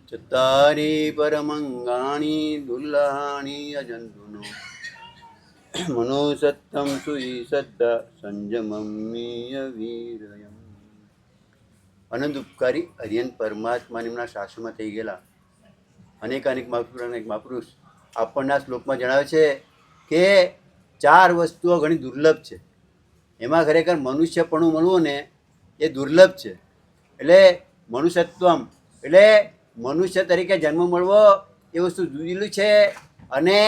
ચતારી પરમંગાણી દુલ્હાણી અજંતુનો મનોસત્તમ સુઈ સદ્ધા સંજમમીય વીરયમ. અનંત ઉપકારી હરિયન પરમાત્મા એમના શાસનમાં થઈ ગયેલા અનેક મહાપુરુષ આપણને આ શ્લોકમાં જણાવે છે કે 4 વસ્તુઓ ઘણી દુર્લભ છે. એમાં ખરેખર મનુષ્યપણું મળવું ને એ દુર્લભ છે. એટલે મનુષ્યત્વમ એટલે મનુષ્ય તરીકે જન્મ મળવો એ વસ્તુ જુદીલું છે. અને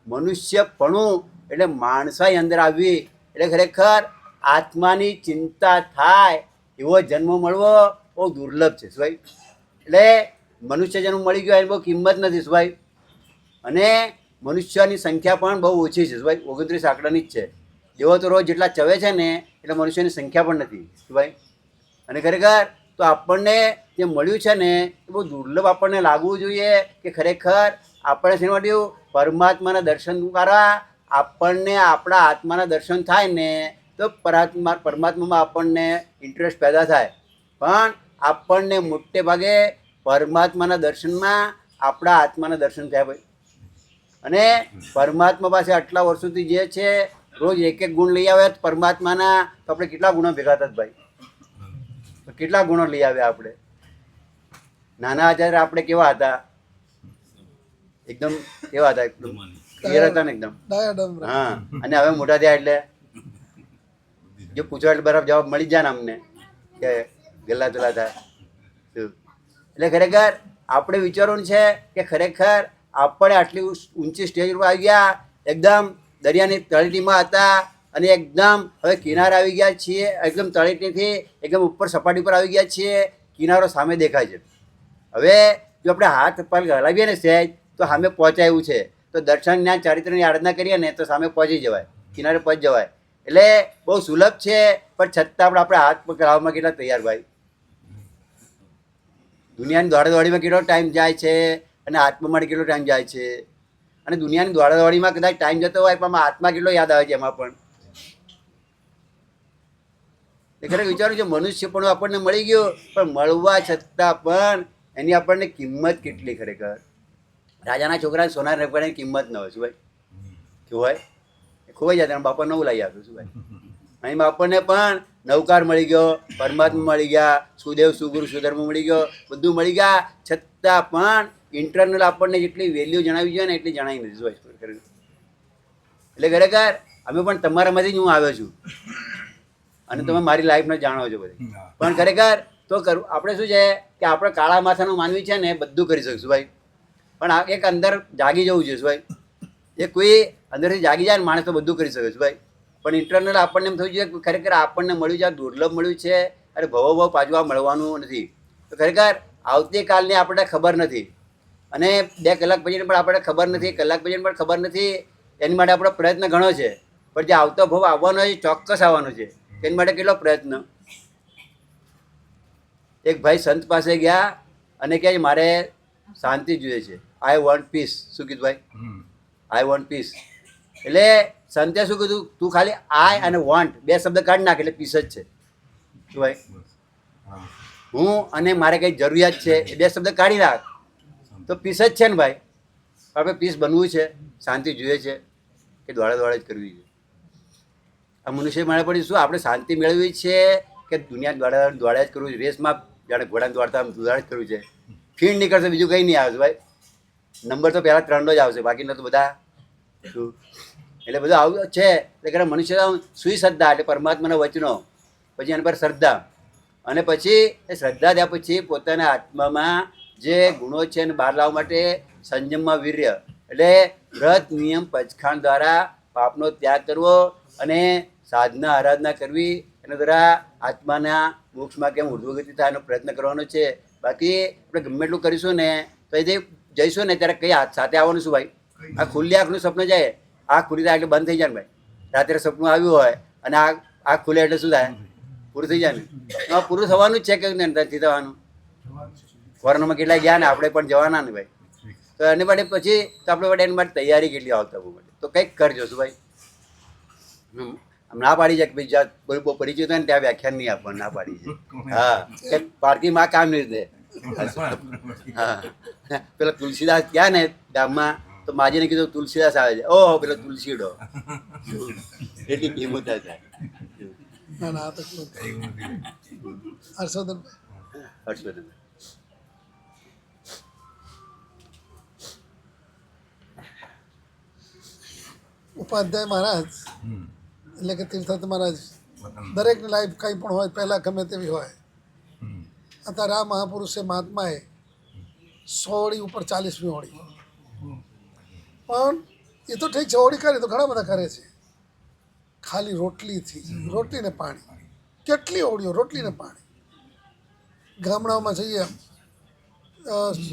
મનુષ્યપણું એટલે માણસાઈ અંદર આવવી એટલે ખરેખર આત્માની ચિંતા થાય એવો જન્મ મળવો બહુ દુર્લભ છે ભાઈ. એટલે મનુષ્ય જન્મ મળી ગયો એની બહુ કિંમત નથી ભાઈ. અને મનુષ્યની સંખ્યા પણ બહુ ઓછી છે ભાઈ, 29 આંકડાની જ છે. જેવો તો રોજ જેટલા ચવે છે ને એટલે મનુષ્યની સંખ્યા પણ નથી ભાઈ. અને ખરેખર તો આપણને જે મળ્યું છે ને એ બહુ દુર્લભ આપણને લાગવું જોઈએ કે ખરેખર આપણે શેના માટે પરમાત્માના દર્શન દ્વારા આપણને આપણા આત્માના દર્શન થાય ને તો પરમાત્મામાં આપણને ઇન્ટરેસ્ટ પેદા થાય. પણ આપણને મોટે ભાગે પરમાત્માના દર્શનમાં આપણા આત્માના દર્શન થયા ભાઈ. અને પરમાત્મા પાસે આટલા વર્ષોથી જે છે રોજ એક ગુણ લઈ આવે પરમાત્માના તો આપણે કેટલા ગુણો ભેગા થતા ભાઈ. કેટલા ગુણો લઈ આવ્યા આપણે. નાના હતા આપણે કેવા હતા, એકદમ કેવા હતા, એકદમ ક્લિયર હતા ને એકદમ. હા, અને હવે મોટા થયા એટલે જો પૂછો એટલે બરાબર જવાબ મળી જાય ને અમને કે ગલ્લા તુલા થાય. એટલે ખરેખર આપણે વિચારવું છે કે ખરેખર આપણે આટલી ઊંચી સ્ટેજ ઉપર આવી ગયા, એકદમ દરિયાની તળેટીમાં હતા અને એકદમ હવે કિનારે આવી ગયા છીએ. એકદમ તળેટીથી એકદમ ઉપર સપાટી પર આવી ગયા છીએ. કિનારો સામે દેખાય છે. હવે જો આપણે હાથ પગ હલાવીએ ને સહેજ તો સામે પહોંચાય એવું છે. તો દર્શન જ્ઞાન ચારિત્રની આરાધના કરીએ ને તો સામે પહોંચી જવાય, કિનારે પહોંચી જવાય. એટલે બહુ સુલભ છે. પણ છતાં આપણે હાથ પગ હલાવવામાં કેટલા તૈયાર ભાઈ. દુનિયાની દોડાદોડીમાં કેટલો ટાઈમ જાય છે અને આત્મા માટે કેટલો ટાઈમ જાય છે. અને દુનિયાની દોડાદોડીમાં કદાચ ટાઈમ જતો હોય પણ આત્મા કેટલો યાદ આવે છે એમાં પણ. એ ખરેખર વિચારું છે મનુષ્ય પણ આપણને મળી ગયો પણ મળવા છતાં પણ એની આપણને કિંમત કેટલી. ખરેખર રાજાના છોકરાને સોના રખવાની કિંમત ન હોય શું ભાઈ, કેવું હોય ખોવાઈ જાય બાપા નવું લાવી આપ્યું શું ભાઈ. અહીં આપણને પણ નવકાર મળી ગયો, પરમાત્મા મળી ગયા, સુદેવ સુગુરુ સુધર્મ મળી ગયો, બધું મળી ગયા. છતાં પણ ઇન્ટરનલ આપણને જેટલી વેલ્યુ જણાવી જોઈએ ને એટલી જણાવી નથી ભાઈ. એટલે ખરેખર અમે પણ તમારામાંથી જ હું આવ્યો છું અને તમે મારી લાઈફને જાણો છો બધી. પણ ખરેખર તો આપણે શું છે કે આપણે કાળા માથાનું માનવી છે ને બધું કરી શકીશું ભાઈ. પણ આ એક અંદર જાગી જવું જોઈએ ભાઈ. એ કોઈ અંદરથી જાગી જાય ને માણસ તો બધું કરી શકે છે ભાઈ. પણ ઇન્ટરનલ આપણને એમ થયું છે કે ખરેખર આપણને મળ્યું છે, દુર્લભ મળ્યું છે અને ભવ પાછું આ મળવાનું નથી. તો ખરેખર આવતીકાલની આપણને ખબર નથી અને 2 કલાક પછી પણ આપણને ખબર નથી, કલાક પછી પણ ખબર નથી. એની માટે આપણો પ્રયત્ન ઘણો છે. પણ જે આવતો ભવ આવવાનો છે ચોક્કસ આવવાનો છે. એની માટે કેટલો પ્રયત્ન. એક ભાઈ સંત પાસે ગયા અને કહે મારે શાંતિ જોઈએ છે, આઈ વોન્ટ પીસ. શું કીધું ભાઈ? I want peace. એટલે સંતે શું કીધું, તું ખાલી આઈ અને વોન્ટ 2 શબ્દ કાઢી નાખ એટલે પીસ જ છે. શું ભાઈ? હું અને મારે કંઈ જરૂરિયાત છે એ 2 શબ્દ કાઢી નાખ તો પીસ જ છે ને ભાઈ. આપણે પીસ બનવું છે, શાંતિ જોઈએ છે કે દોડા જ કરવી છે. આ મનુષ્ય મારે પડી શું આપણે શાંતિ મેળવવી છે કે દુનિયા દોડા જ કરવું છે. રેસમાં જાણે ઘોડાને દોડતા દોડા જ કરવું છે. ફીણ નીકળશે બીજું કંઈ નહીં આવશે ભાઈ. નંબર તો પહેલાં 3 જ આવશે, બાકીનો તો બધા શું. એટલે બધું આવું છે. એટલે મનુષ્ય સુઈ શ્રદ્ધા એટલે પરમાત્માના વચનો, પછી એના પર શ્રદ્ધા, અને પછી એ શ્રદ્ધા થયા પછી પોતાના આત્મામાં જે ગુણો છે એને બહાર લાવવા માટે સંયમમાં વીર્ય એટલે વ્રત નિયમ પચખાણ દ્વારા પાપનો ત્યાગ કરવો અને સાધના આરાધના કરવી. એના દ્વારા આત્માના મોક્ષમાં કેમ ઉર્ધ્વગતિ થાય એનો પ્રયત્ન કરવાનો છે. બાકી આપણે ગમે એટલું કરીશું ને તો એ જઈશું ને ત્યારે કઈ સાથે આવવાનું શું ભાઈ. આ ખુલ્લી આંખનું સપનું જાય, આંખ ખુલી થાય એટલે બંધ થઈ જાય ને ભાઈ. રાત્રે સપનું આવ્યું હોય અને આંખ ખુલે એટલે શું થાય, પૂરું થઈ જાય ને. પૂરું થવાનું જ છે કે નથી થવાનું. ફોરેનમાં કેટલા ગયા ને આપણે પણ જવાના ને ભાઈ. તો એને માટે પછી તો આપણે માટે એની માટે તૈયારી કેટલી આવતા બહુ માટે તો કંઈક કરજો શું ભાઈ. ના પાડી છે કે ભાઈ જ્યાં કોઈ પરિચિત હોય ને ત્યાં વ્યાખ્યાન નહીં આપવાનું, ના પાડી છે. હા, કે પાર્કીમાં કામ નહીં દે. હા, પેલા તુલસીદાસ ગયા ને ગામમાં તો માજીને કીધું તુલસીદાસ આવે છે, ઓહો પેલો તુલસીડો, એટલી કિંમત થાય. હર્ષવર્ધન ઉપાધ્યાય મહારાજ એટલે કે તીર્થાર્થ મહારાજ દરેકની લાઈફ કંઈ પણ હોય પહેલાં ગમે તેવી હોય. અત્યારે આ મહાપુરુષે મહાત્માએ 100 ઓળી ઉપર 40મી ઓળી, પણ એ તો ઠીક છે, ઓળી કરી તો ઘણા બધા કરે છે. ખાલી રોટલીથી, રોટલી ને પાણી, કેટલી ઓળીઓ રોટલી ને પાણી. ગામડાઓમાં જઈએ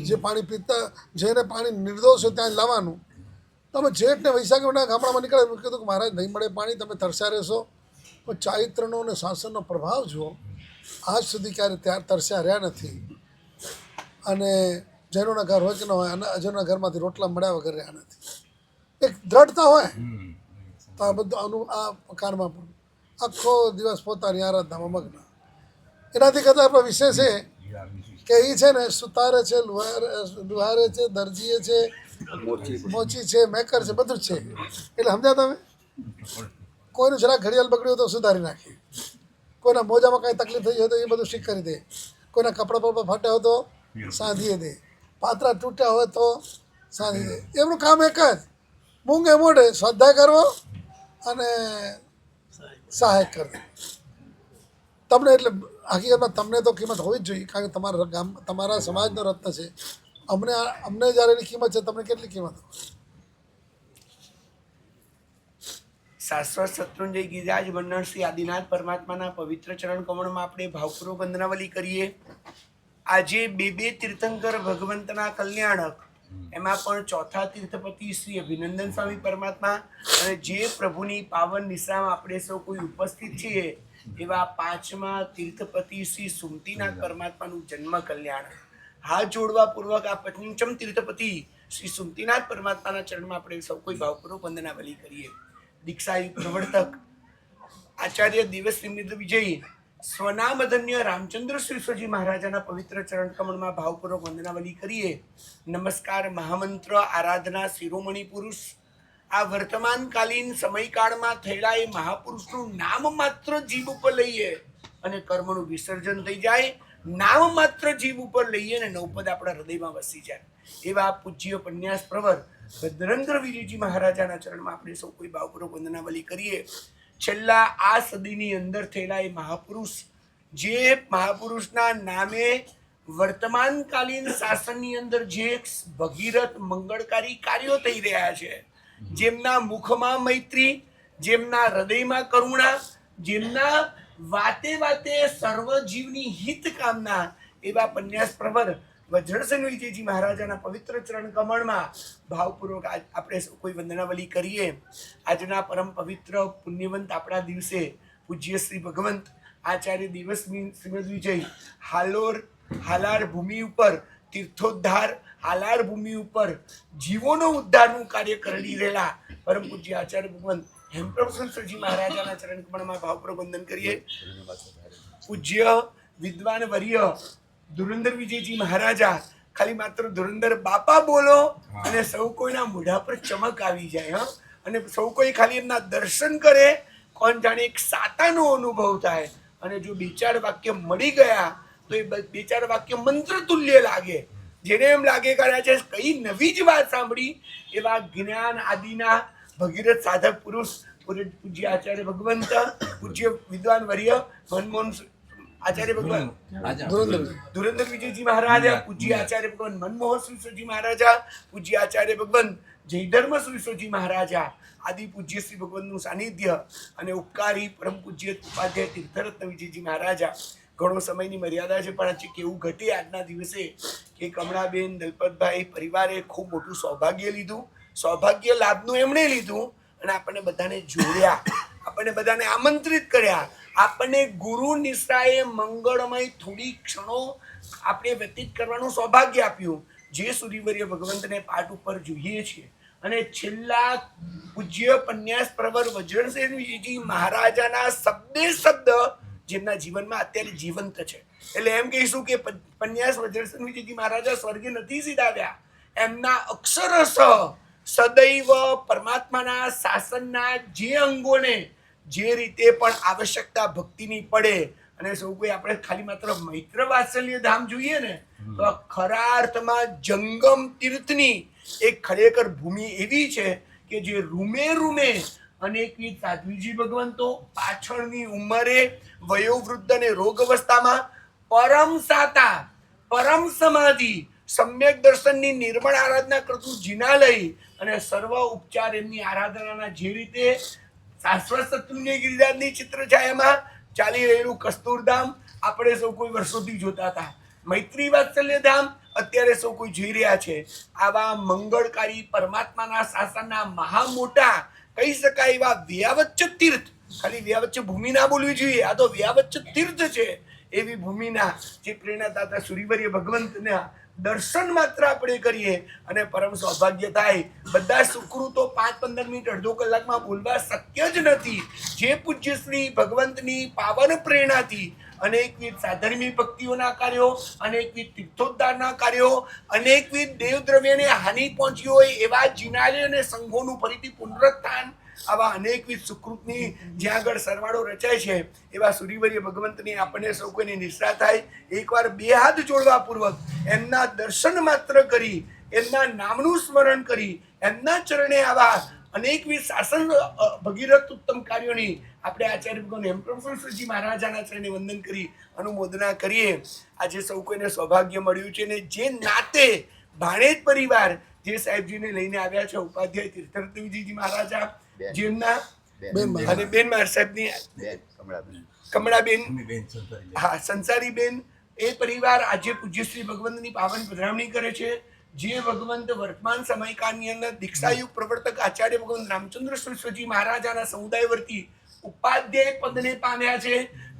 જે પાણી પીતા, જેને પાણી નિર્દોષ હોય ત્યાં લાવવાનું. તમે જેઠ ને વૈશાખના ગામડામાં નીકળે કીધું કે મહારાજ નહીં મળે પાણી, તમે તરસ્યા રહેશો. પણ ચારિત્રનો અને શાસનનો પ્રભાવ જુઓ, આજ સુધી ક્યારે ત્યાં તરસ્યા રહ્યા નથી. અને જૈનોના ઘર હોય કે ન હોય, અને અજયના ઘરમાંથી રોટલા મળ્યા વગર રહ્યા નથી. એક દ્રઢતા હોય તો આ બધું આ પ્રકારમાં પણ આખો દિવસ પોતાની આરાધનામાં મગ્ન. એનાથી કદાચ વિશેષ છે કે એ છે ને સુતારે છે, લુહારે છે, દરજીએ છે, મોચી છે, મેકર છે, બધું જ છે. એટલે સમજ્યા તમે? કોઈનું જરા ઘડિયાળ બગડ્યું તો સુધારી નાખે, કોઈના મોજામાં કાંઈ તકલીફ થઈ હોય તો એ બધું ઠીક કરી દે, કોઈના કપડા પર ફાટ્યા હોય તો સાંધીએ દે, પાત્રા તૂટ્યા હોય તો સાંધી દે. એમનું કામ એક જ, મૂંગે મોઢે સ્વાધ્યાય કરવો અને સહાય કરવી. તમને એટલે હકીકતમાં તમને તો કિંમત હોવી જ જોઈએ, કારણ કે તમારા ગામ તમારા સમાજનો રત્ન છે. અમને જ્યારે એની કિંમત છે, તમને કેટલી કિંમત હોય? શાશ્વત શત્રુંજય ગિરિરાજ મંડળ શ્રી આદિનાથ પરમાત્માના પવિત્ર ચરણ કમળમાં આપણે ભાવપૂર્વક વંદનાવલી કરીએ. આજે બે તીર્થંકર ભગવંતના કલ્યાણક, એમાં પણ ચોથા તીર્થપતિ શ્રી અભિનંદન સ્વામી પરમાત્મા અને જે પ્રભુની પાવન નિશામાં આપણે સૌ કોઈ ઉપસ્થિત છીએ એવા પાંચમા તીર્થપતિ શ્રી સુમતીનાથ પરમાત્માનું જન્મ કલ્યાણ. હાથ જોડવા પૂર્વક આ પંચમ તીર્થપતિ શ્રી સુમતીનાથ પરમાત્માના ચરણમાં આપણે સૌ કોઈ ભાવપૂર્વક વંદનાવલી કરીએ. દીક્ષાયુક્ત પ્રવર્તક આચાર્ય દિવસ નિમિત્ત વિજય સ્વનામધન્ય રામચંદ્ર શ્રીજી મહારાજાના પવિત્ર ચરણ કમળમાં ભાવપૂર્વક વંદનાવલી કરીએ. નમસ્કાર મહામંત્ર આરાધના શિરોમણી પુરુષ, આ વર્તમાનકાલીન સમયકાળમાં થયેલા એ મહાપુરુષનું નામ માત્ર જીભ ઉપર લઈએ અને કર્મનું વિસર્જન થઈ જાય. નામ માત્ર જીભ ઉપર લઈએ અને નવપદ આપણા હૃદયમાં વસી જાય એવા પૂજ્ય પન્યાસ પ્રવર ભદ્રેન્દ્ર વિજયજી મહારાજાના ચરણમાં આપણે સૌ કોઈ ભાવપૂર્વક વંદનાવલી કરીએ. છેલ્લા આ સદીની અંદર થયેલા એ મહાપુરુષ, જે મહાપુરુષના નામે વર્તમાનકાલીન શાસનની અંદર જે ભગીરથ મંગળકારી કાર્યો થઈ રહ્યા છે, જેમના મુખમાં મૈત્રી, જેમના હૃદયમાં કરુણા, જેમના વાતે વાતે સર્વ જીવની હિત કામના એવા પન્યાસ પ્રવર વજ્રસેન વિજયજી મહારાજાના પવિત્ર ચરણ કમળમાં ભાવપૂર્વક આપણે કોઈ વંદનાવલી કરીએ. આજના પરમ પવિત્ર પુણ્યવંત આપણા દિવસે પૂજ્ય શ્રી ભગવંત આચાર્ય દિવસ શ્રીમદ વિજય હાલાર ભૂમિ ઉપર તીર્થોદ્ધાર, હાલાર ભૂમિ ઉપર જીવોનો ઉદ્ધારનું કાર્ય કરી રહેલા પરમ પૂજ્ય આચાર્ય ભગવંત હેમપ્રભુજી મહારાજાના ચરણ કમળમાં ભાવપૂર્વક વંદન કરીએ. પૂજ્ય વિદ્વાન વર્ય ધુરંધર વિજયજી મહારાજા, ખાલી માત્ર ધુરંધર બાપા બોલો અને સૌ કોઈના મોઢા પર ચમક આવી જાય. અને સૌ કોઈ ખાલી એમના દર્શન કરે, કોણ જાણે એક સાતાનો અનુભવ થાય. અને જો બે ચાર વાક્ય મળી ગયા તો એ બે ચાર વાક્ય મંત્ર તુલ્ય લાગે. જેને એમ લાગે કે આજે કઈ નવી જ વાત સાંભળી. એવા જ્ઞાન આદિના ભગીરથ સાધક પુરુષ પૂજ્ય આચાર્ય ભગવંત, પૂજ્ય વિદ્વાન વર્ય મનમોહન આચાર્ય ભગવાન ધુરંધર વિજયજી મહારાજા, પૂજ્ય આચાર્ય ભગવાન મનમોહન શ્રીજી મહારાજા, પૂજ્ય આચાર્ય ભગવાન જયધર્મ શ્રીજી મહારાજા આદિ પૂજ્ય શ્રી ભગવાનનું સાનિધ્ય અને ઉપકારી પરમ પૂજ્ય ઉપાધ્યાય તીર્થરત્ન વિજયજી મહારાજા. ઘણો સમયની મર્યાદા છે, પણ આજે કેવું ઘટે આજના દિવસે કે કમળાબેન દલપતભાઈ પરિવારે ખૂબ મોટું સૌભાગ્ય લીધું. સૌભાગ્ય લાભનું એમણે લીધું અને આપણને બધાને જોડ્યા, આપણને બધાને આમંત્રિત કર્યા. આપણને ગુરુ નિષ્ઠાએ મંગળમય થોડી ક્ષણો આપણે વ્યતીત કરવાનું સૌભાગ્ય આપ્યું. જે સુરીવર્ય ભગવંતને પાઠ ઉપર જોઈએ છીએ અને છેલ્લા પૂજ્ય પન્યાસ પ્રવર વજ્રસેનજી મહારાજાના શબ્દે શબ્દ જેમના જીવનમાં અત્યારે જીવંત છે. એટલે એમ કહીશું કે પન્યાસ વજ્રસેનજી મહારાજા સ્વર્ગે નથી સીધાવ્યા, એમના અક્ષરશ સદૈવ પરમાત્માના શાસનના જે અંગોને જે રીતે પણ આવશ્યકતા ભક્તિની પડે, અને સૌ કોઈ આપણે ખાલી માત્ર મૈત્ર વાત્સલ્ય ધામ જોઈએ ને તો ખરા અર્થમાં જંગમ તીર્થની એક ખરેખર ભૂમિ એવી છે કે જે રૂમે રૂમે અનેકવિધ સાધ્વીજી ભગવંતો પાછળની ઉંમરે વયોવૃદ્ધ અને રોગ અવસ્થામાં પરમ સાતા પરમ સમાધિ સમ્યક દર્શનની નિર્મળ આરાધના કરતું જીનાલય અને સર્વ ઉપચાર એમની આરાધનાના જે રીતે શાશ્વત શત્રુંજય ગિરિરાજની ચિત્રછાયામાં ચાલી રહેલું કસ્તુરધામ આપણે સૌ કોઈ વર્ષોથી જોતા હતા, મૈત્રી વાત્સલ્ય ધામ અત્યારે સૌ કોઈ જોઈ રહ્યા છે. આવા મંગળકારી પરમાત્માના શાસનના મહા મોટા કહી શકાય એવા વ્યાવચ્ચ તીર્થ, ખાલી વ્યાવચ્ચ ભૂમિ ના બોલવી જોઈએ, આ તો વ્યાવચ્ચ તીર્થ છે, એવી ભૂમિના જે પ્રેરણાદાતા સુરીવર્ય ભગવંતના દર્શન માત્ર આપણે કરીએ અને પરમ સૌભાગ્ય થાય. બધા સુકૃતો 5-15 મિનિટ અડધો કલાકમાં બોલવા શક્ય જ નથી. જે પૂજ્ય શ્રી ભગવંતની પાવન પ્રેરણાથી અનેકવિધ સાધર્મી ભક્તિઓના કાર્યો, અનેકવિધ તીર્થોદ્ધારના કાર્યો, અનેકવિધ દેવદ્રવ્યને હાનિ પહોંચી હોય એવા જિનાલય અને સંઘોનું ફરીથી પુનરુત્થાન, આવા અનેકવિધ સુકૃતની જ્યાં આગળ સરવાળો રચાય છે એવા સુરીવર્ય ભગવંતની આપણને સૌ કોઈને નિષ્ઠા થાય. એકવાર બે હાથ જોડવા પૂર્વક એમના દર્શન માત્ર કરી, એમના નામનું સ્મરણ કરી, એમના ચરણે આવા અનેકવિધ શાસન ભગીરથ ઉત્તમ કાર્યોની આપણે આચાર્ય ભગવાન હેમપ્રભુજી મહારાજાના ચરણે વંદન કરી અનુમોદના કરીએ. આજે સૌ કોઈને સૌભાગ્ય મળ્યું છે ને જે નાતે ભાણેજ પરિવાર જે સાહેબજીને લઈને આવ્યા છે ઉપાધ્યાય તીર્થરત્નજી મહારાજા જેમના અને બેન માર સાહેબની કમળાબેન, હા સંસારીબેન, એ પરિવાર આજે પૂજ્ય શ્રી ભગવંતની પાવન પધરામણી કરે છે. જે ભગવંત વર્તમાન સમયકાળની અંદર દીક્ષાયુગ પ્રવર્તક આચાર્ય ભગવંત રામચંદ્ર સરસ્વતી મહારાજાના સમુદાય વર્તી ઉપાધ્યાય પદને પામ્યા છે.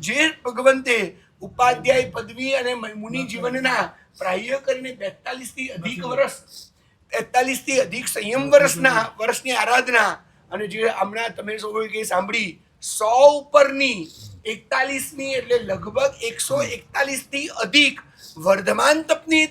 જે ભગવંતે ઉપાધ્યાય પદવી અને મુનિ જીવનના પ્રાય કરીને 43 થી અધિક સંયમ વર્ષની આરાધના, અને જે હમણાં તમે સૌએ કે સાંભળી 100 ઉપરની 41મી એટલે લગભગ 141 થી અધિક વર્ધમાન તપની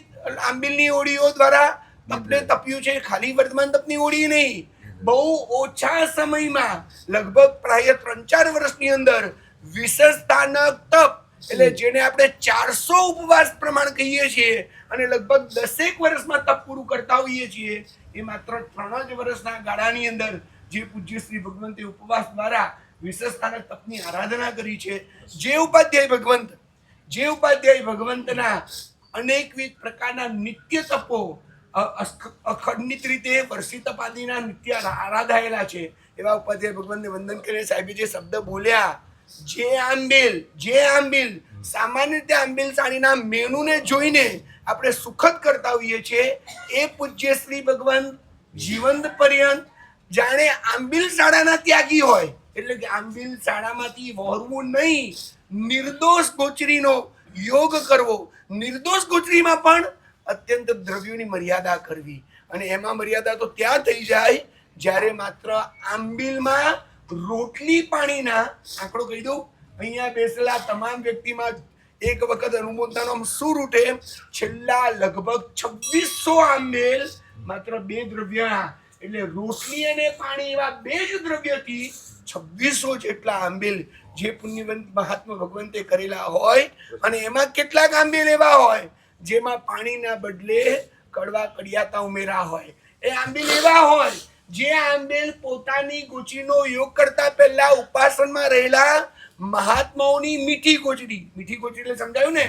આંબિલની ઓળીઓ દ્વારા તપને તપ્યું છે. ખાલી વર્ધમાન તપની ઓળી નહીં, બહુ ઓછા સમયમાં લગભગ પ્રાય 3-4 વર્ષની અંદર વિશેષતાનક તપ એટલે જેને આપણે 400 ઉપવાસ પ્રમાણ કહીએ છીએ અને લગભગ 10 વર્ષમાં તપ પૂરું કરતા હોઈએ છીએ, એ માત્ર 3 જ વર્ષના ગાળાની અંદર જે પૂજ્ય શ્રી ભગવંતે ઉપવાસ દ્વારા વિશેષતાનક તપની આરાધના કરી છે. જે ઉપાધ્યાય ભગવંતના અનેકવિધ પ્રકારના નિત્ય તપો અખંડિત રીતે વર્ષી તપાદીના નિત્ય આરાધાયેલા છે એવા ઉપાધ્યાય ભગવંતને વંદન કરીને સાહેબે જે શબ્દ બોલ્યા, જે આંબિલ સામાન્ય રીતે આંબિલ સાણીના મેનુને જોઈને આપણે સુખદ કરતા હોઈએ છીએ, એ પૂજ્ય શ્રી ભગવંત જીવંત પર્યંત જાણે આંબિલ શાળાના ત્યાગી હોય, એટલે કે આંબિલ શાળામાંથી વહોરવું નહીં, નિર્દોષ ગોચરીનો યોગ કરવો, નિર્દોષ ગોચરીમાં પણ અત્યંત દ્રવ્યોની મર્યાદા કરવી. અને એમાં મર્યાદા તો ત્યાં થઈ જાય જ્યારે માત્ર આંબિલમાં રોટલી પાણીના, આંકડો કહી દઉં, અહીંયા બેસેલા તમામ વ્યક્તિમાં એક વખત અનુમોદનાનો સૂર ઉઠે, છેલ્લા લગભગ 2600 આંબેલ માત્ર 2 દ્રવ્ય એટલે રોટલી અને પાણી એવા 2 જ દ્રવ્યથી 2600 જેટલા આંબેલ જે પુણ્યવંત મહાત્મા ભગવંતે કરેલા હોય. અને એમાં કેટલાક આંબેલ એવા હોય જેમાં પાણીના બદલે કડવા કડિયાતા ઉમેરા હોય. એ આંબેલ એવા હોય જે આંબેલ પોતાની ગોચરીનો યોગ કરતા પહેલા ઉપાસનમાં રહેલા મહાત્માઓની મીઠી ગોચરી એટલે સમજાયું ને,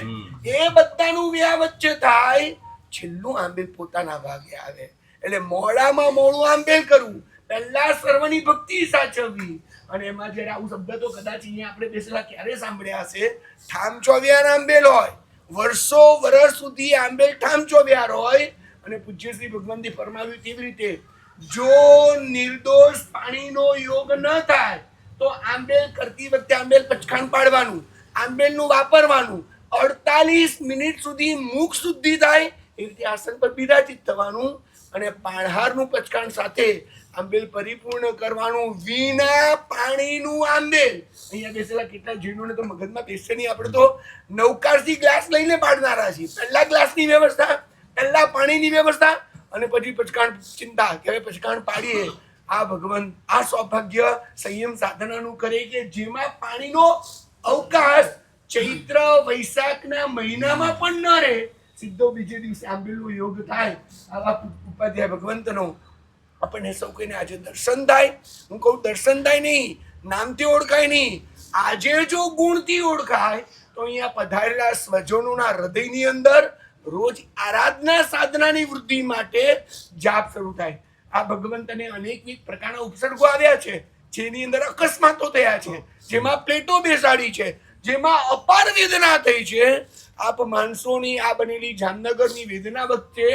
એ બધાનું વ્યા વચ્ચે થાય, છેલ્લું આંબેલ પોતાના ભાગે આવે. એટલે મોડામાં મોડું આંબેલ કરવું, પહેલા સર્વની ભક્તિ સાચવવી. અને એમાં જયારે આવું શબ્દ તો કદાચ અહીંયા આપણે બેસેલા ક્યારે સાંભળ્યા હશે, ઠામ ચોવ્યાર આંબેલ હોય, વર્ષ સુધી આંબેલ ઠામ ચોવ્યાર હોય. અને પૂજ્ય શ્રી ભગવંતે ફરમાવ્યું તેવી રીતે જો નિર્દોષ પાણીનો યોગ ન થાય તો આંબેલ કરતી વખતે આંબેલ પચખાણ પાડવાનું, આંબેલનું વાપરવાનું, 48 મિનિટ સુધી મુખ શુદ્ધિ થાય એ રીતે આસન પર બિરાજિત થવાનું અને પાણહારનું પચકાણ સાથે આંબેલ પરિપૂર્ણ કરવાનું. વિના પાણીનું આંબેલ. અહીંયા બેસેલા કેટલા જૈનોને તો મગજમાં બેસે નહીં. આપણે તો નવકારથી ગ્લાસ લઈને પાડનારા છીએ. પહેલા ગ્લાસની વ્યવસ્થા, પહેલા પાણીની વ્યવસ્થા અને પછી પચકાણ ચિંતા કે હવે પચકાણ પાડીએ. આ ભગવાન આ સૌભાગ્ય સંયમ સાધનાનું કરે કે જેમાં પાણીનો અવકાશ ચૈત્ર વૈશાખના મહિનામાં પણ ન રહે. સીધો બીજે દિવસે આંબેલનો યોગ થાય. આવા ઉપાધ્યાય ભગવંતનો આપણને સૌ કોઈને આજે દર્શન થાય. હું કહું દર્શન થાય નહીં, નામથી ઓળખાય નહીં, આજે જો ગુણથી ઓળખાય તો અહીંયા પધારેલા સ્વજનોના હૃદયની અંદર રોજ આરાધના સાધનાની વૃદ્ધિ માટે જાપ શરૂ થાય. આ ભગવંતને અનેકવિધ પ્રકારના ઉપસર્ગો આવ્યા છે જેની અંદર અકસ્માતો થયા છે, જેમાં પ્લેટો બેસાડી છે, જેમાં અપાર વેદના થઈ છે. આપ માણસોની આ બનેલી જામનગરની વેદના વખતે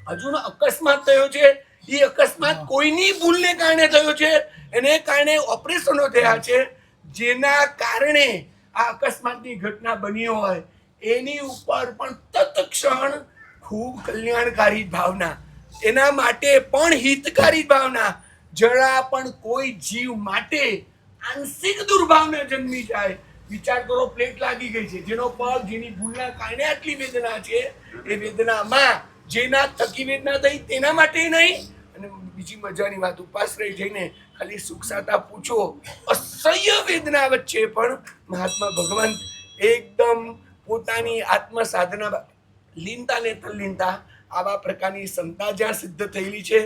હજુનો અકસ્માત થયો છે. એ અકસ્માત કોઈની ભૂલને કારણે થયો છે. એને કારણે ઓપરેશનો થયા છે. જેના કારણે આ અકસ્માતની ઘટના બની હોય એની ઉપર પણ તત્ક્ષણ ખૂબ કલ્યાણકારી ભાવના, એના માટે પણ હિતકારી ભાવના, જરા પણ કોઈ જીવ માટે આંશિક દુર્ભાવના જન્મી જાય. વિચાર કરો, પ્લેટ લાગી ગઈ છે, જેનો પગ જેની ભૂલના કારણે આટલી વેદના છે, એ વેદનામાં જેના થકી વેદના થઈ તેના માટે નહીં. અને બીજી મજાની વાત, ઉપાશ્રય જઈને ખાલી સુખ સાતા પૂછો, અસહ્ય વેદના વચ્ચે પણ મહાત્મા ભગવંત એકદમ પોતાની આત્મ સાધના લીનતા ને તલ્લીનતા, આવા પ્રકારની ક્ષમતા જ્યાં સિદ્ધ થયેલી છે,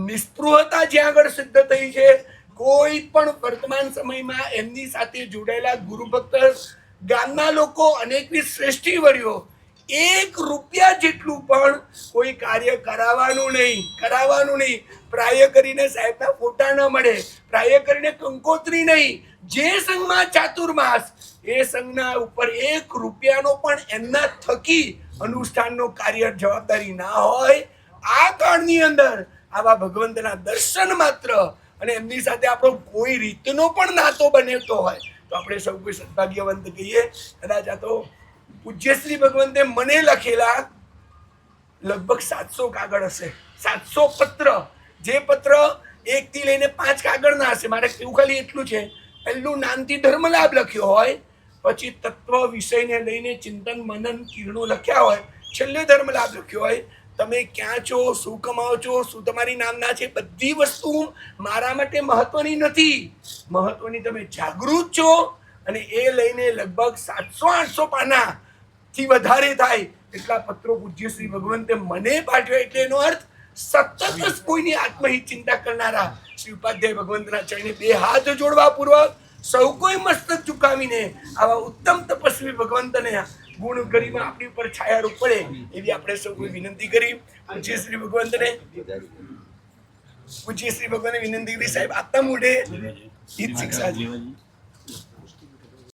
નિસ્પૃહતા જ્યાં આગળ સિદ્ધ થઈ છે, કોઈ પણ વર્તમાન સમયમાં એમની સાથે જોડાયેલા ગુરુભક્ત ગામના લોકો અનેકવિધ શ્રેષ્ઠીવર્યો ₹1 જેટલું પણ કોઈ કાર્ય કરાવવાનું નહીં. પ્રાય કરીને સાહેબના ફોટા ન મળે, પ્રાય કરીને કંકોત્રી નહીં. જે સંઘમાં ચાતુર્માસ, એ સંઘના ઉપર ₹1 પણ એમના થકી અનુષ્ઠાનનો કાર્ય જવાબદારી ના હોય. આ કાળની અંદર આવા ભગવંતના દર્શન માત્ર અને એમની સાથે આપણો કોઈ રીતનો પણ નાતો બનેતો હોય તો આપણે સૌ કોઈ સદભાગ્યવંત કહીએ. કદાચ આ તો પૂજ્ય શ્રી ભગવંતે મને લખેલા લગભગ 700 કાગળ હશે, 700 પત્ર. જે પત્ર 1 થી લઈને 5 કાગળના હશે. મારે કેવું ખાલી એટલું છે, પહેલું નામથી ધર્મલાભ લખ્યો હોય, પછી તત્વ વિષયને લઈને ચિંતન મનન કિરણો લખ્યા હોય, છેલ્લે ધર્મલાભ લખ્યો હોય. તમે ક્યાં છો, શું કમાઓ છો, શું તમારી નામના છે, બધી વસ્તુ મારા માટે મહત્વની નથી. મહત્વની તમે જાગૃત છો. અને એ લઈને લગભગ 700-800 પાનાથી વધારે થાય એટલા પત્રો પૂજ્ય શ્રી ભગવંતે મને પાઠવ્યા. એટલે એનો અર્થ સતત જ કોઈની આત્મહિત ચિંતા કરનારા શ્રી ઉપાધ્યાય ભગવંતના ચરણે 2 હાથ જોડવા પૂર્વક સૌ કોઈ મસ્તક ઝુકાવીને આવા ઉત્તમ તપસ્વી ભગવંતને ગુણ ગરિમા આપણી ઉપર છાયારૂપ પડે એવી આપણે સૌ કોઈ વિનંતી કરી. પૂજ્ય શ્રી ભગવંતને વિનંતી કરી, સાહેબ આપતા મોઢે હિત શિક્ષા